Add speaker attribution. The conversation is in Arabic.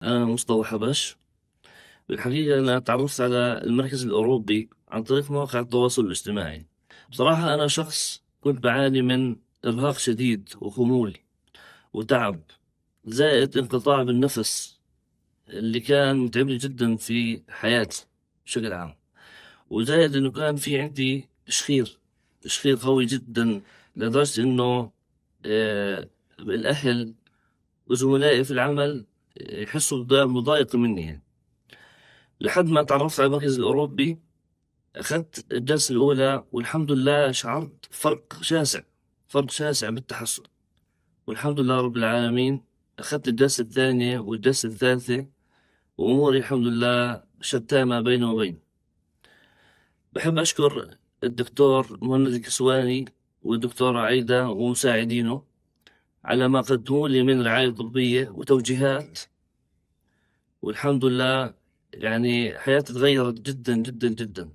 Speaker 1: أنا مصطفى حبش. بالحقيقة أنا تعرفت على المركز الأوروبي عن طريق مواقع التواصل الاجتماعي. بصراحة أنا شخص كنت بعاني من إرهاق شديد وخمول وتعب، زائد انقطاع بالنفس اللي كان متعبني جدا في حياتي بشكل عام، وزائد إنه كان في عندي تشخير قوي جدا، لدرجة إنه الأهل وزملائي في العمل يحسوا مضايق مني يعني. لحد ما تعرفت على المركز الأوروبي، أخذت الجلسة الأولى والحمد لله شعرت فرق شاسع بالتحسن، والحمد لله رب العالمين. أخذت الجلسة الثانية والجلسة الثالثة، وأموري الحمد لله شتى ما بين وبين. بحب أشكر الدكتور مهند الكسواني والدكتورة عايدة ومساعدينه على ما قدموا لي من رعاية طبية وتوجيهات، والحمد لله يعني حياتي تغيرت جدا جدا جدا.